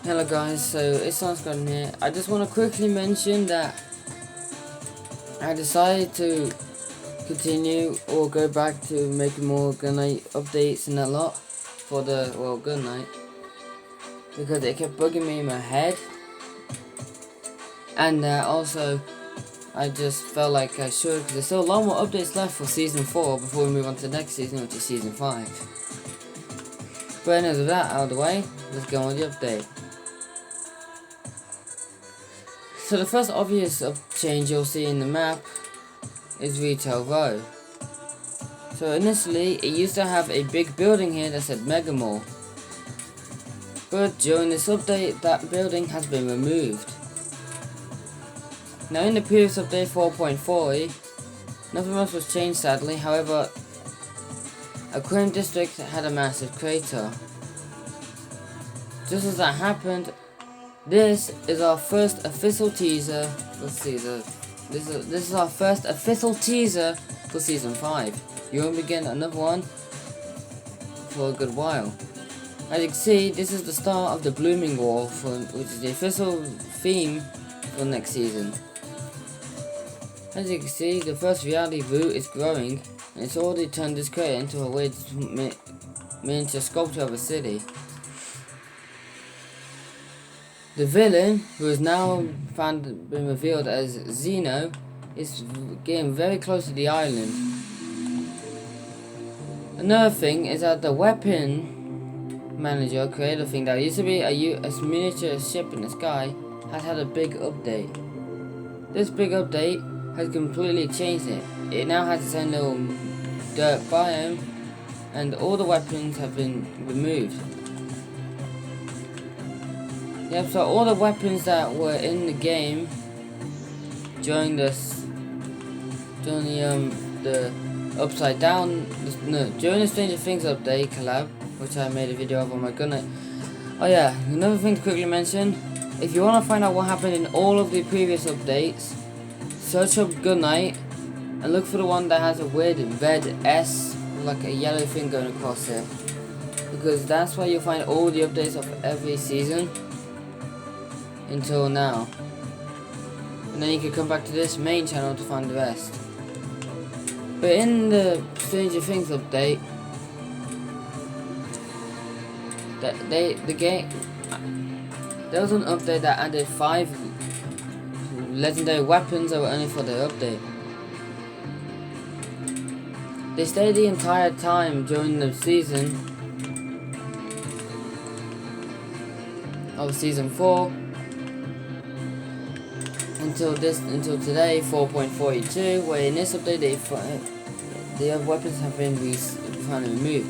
Hello guys, so it's Sunscreen here. I just want to quickly mention that I decided to continue or go back to making more GunNite updates and a lot for the, GunNite, because it kept bugging me in my head, and also I just felt like I should, because there's still a lot more updates left for Season 4 before we move on to the next season, which is Season 5. But anyways, with that out of the way, let's go on the update. So the first obvious change you'll see in the map is Retail Row. So initially it used to have a big building here that said Mega Mall, but during this update that building has been removed. Now in the previous update 4.40, nothing much was changed sadly. However, a crime district had a massive crater. Just as that happened, this is our first official teaser for season. This is our first official teaser for season 5. You won't be getting another one for a good while. As you can see, this is the start of the Blooming Wall, which is the official theme for next season. As you can see, the first reality route is growing, and it's already turned this crater into a weird miniature sculpture of a city. The villain, who is now been revealed as Zeno, is getting very close to the island. Another thing is that the weapon manager creator thing that used to be a miniature ship in the sky has had a big update. This big update has completely changed it. It now has its own little dirt biome, and all the weapons have been removed. Yep, so all the weapons that were in the game during the upside down, during the Stranger Things update collab, which I made a video of on my GunNite. Oh yeah, another thing to quickly mention, if you want to find out what happened in all of the previous updates, search up GunNite and look for the one that has a weird red S, like a yellow thing going across it, because that's where you'll find all the updates of every season until now. And then you can come back to this main channel to find the rest. But in the Stranger Things update, there was an update that added 5 legendary weapons that were only for the update. They stayed the entire time during the season of season 4 until today 4.42, where in this update the weapons have been finally removed.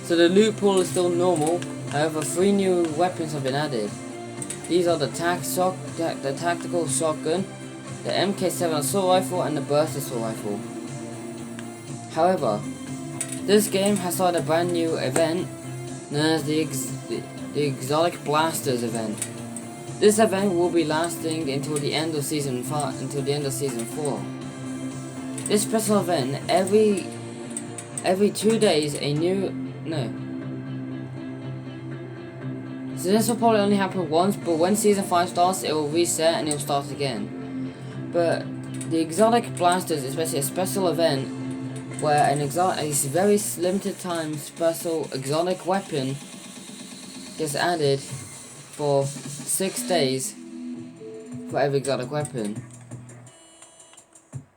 So the loot pool is still normal, however 3 new weapons have been added. These are the tactical shotgun, the MK7 assault rifle, and the burst assault rifle. However, this game has started a brand new event known as the Exotic Blasters event. This event will be lasting until the end of season 4. This special event, every 2 days So this will probably only happen once, but when season 5 starts, it will reset and it will start again. But the Exotic Blasters is basically a special event where a very limited time special exotic weapon gets added for 6 days for every exotic weapon.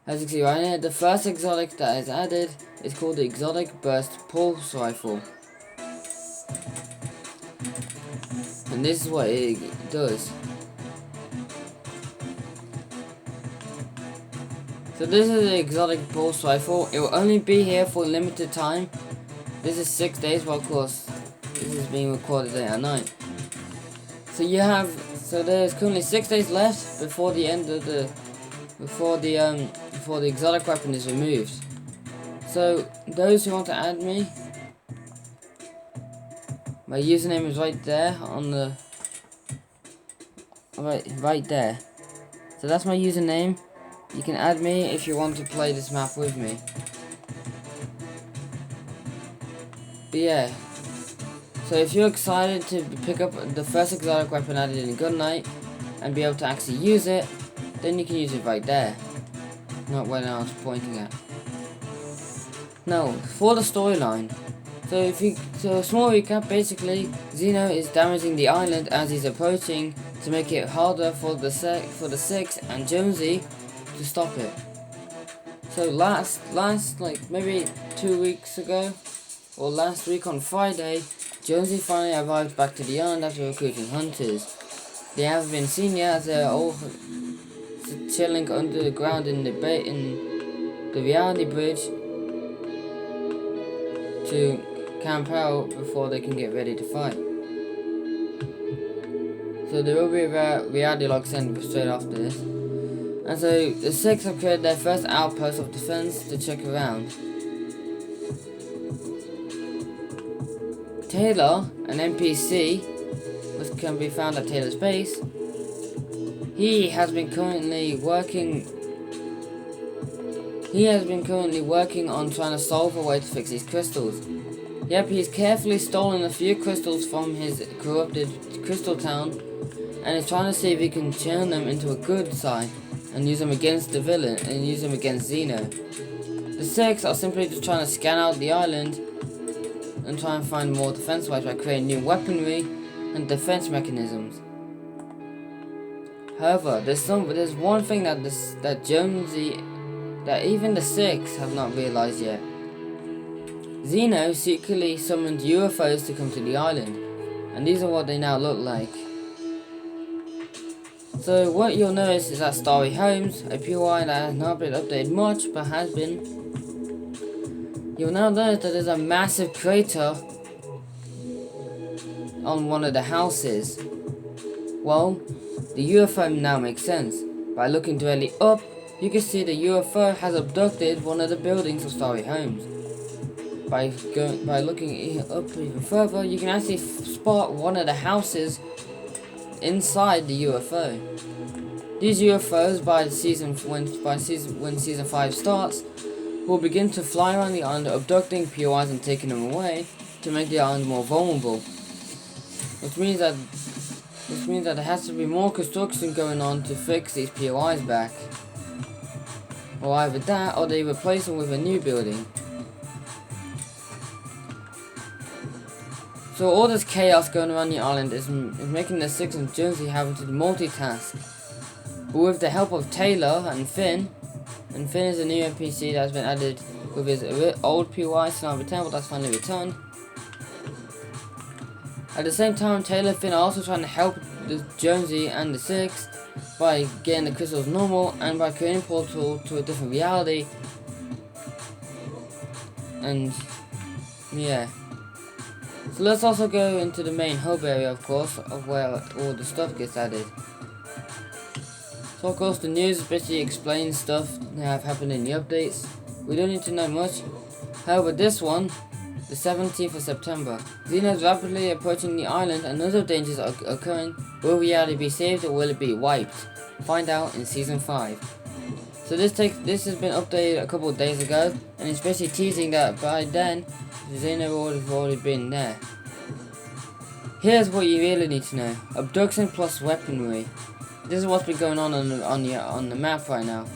As you can see right here, the first exotic that is added is called the Exotic Burst Pulse Rifle. And this is what it does. So this is the Exotic Pulse Rifle. It will only be here for a limited time. This is 6 days, well of course this is being recorded late at night. So there's currently 6 days left before the end of before the exotic weapon is removed. So those who want to add me, my username is right there on the right there. So that's my username. You can add me if you want to play this map with me. But yeah. So if you're excited to pick up the first exotic weapon added in GunNite and be able to actually use it, then you can use it right there. Not where I was pointing at. Now, for the storyline. So a small recap, basically, Xeno is damaging the island as he's approaching to make it harder for the Six and Jonesy to stop it. So last like maybe 2 weeks ago, or last week on Friday, Jonesy finally arrived back to the island after recruiting hunters. They haven't been seen yet as they're all chilling underground in the reality bridge to camp out before they can get ready to fight. So there will be a reality log sent straight after this. And so the Six have created their first outpost of defense to check around. Taylor, an NPC, which can be found at Taylor's base, he has been currently working on trying to solve a way to fix these crystals. Yep, he's carefully stolen a few crystals from his corrupted crystal town and is trying to see if he can turn them into a good side and use them against the villain and use them against Xeno. The Six are simply just trying to scan out the island and try and find more defense wise by creating new weaponry and defense mechanisms. However, there's one thing that even the Six have not realized yet. Xeno secretly summoned UFOs to come to the island, and these are what they now look like. So what you'll notice is that Starry Homes, a POI that has not been updated much but has been, you'll now notice that there's a massive crater on one of the houses. Well, the UFO now makes sense. By looking directly up, you can see the UFO has abducted one of the buildings of Starry Homes. By looking up even further, you can actually spot one of the houses inside the UFO. These UFOs, when season 5 starts, will begin to fly around the island, abducting POIs and taking them away to make the island more vulnerable. Which means that there has to be more construction going on to fix these POIs back. Or either that, or they replace them with a new building. So all this chaos going around the island is making the Six and Jonesy having to multitask. But with the help of Taylor and Finn is a new NPC that's been added with his old POI, Sniper Temple, that's finally returned. At the same time, Taylor and Finn are also trying to help the Jonesy and the Six by getting the crystals normal and by creating a portal to a different reality. And yeah. So let's also go into the main hub area, of course, of where all the stuff gets added. So of course the news basically explains stuff that have happened in the updates. We don't need to know much. However, this one, the 17th of September, Xeno is rapidly approaching the island and other dangers are occurring. Will reality be saved or will it be wiped? Find out in season 5. So this has been updated a couple of days ago, and it's basically teasing that by then Xeno would have already been there. Here's what you really need to know: abduction plus weaponry. This is what's been going on the map right now.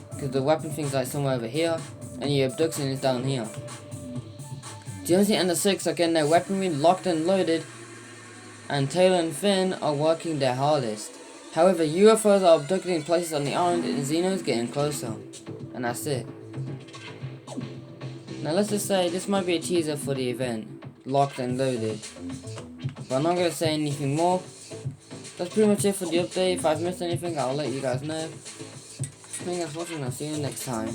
Because the weapon thing's like somewhere over here, and your abduction is down here. Jonesy and the Six are getting their weaponry locked and loaded, and Taylor and Finn are working their hardest. However, UFOs are abducting places on the island and Xeno is getting closer. And that's it. Now let's just say this might be a teaser for the event, locked and loaded. But I'm not going to say anything more. That's pretty much it for the update. If I've missed anything, I'll let you guys know. Thank you guys for watching, I'll see you next time.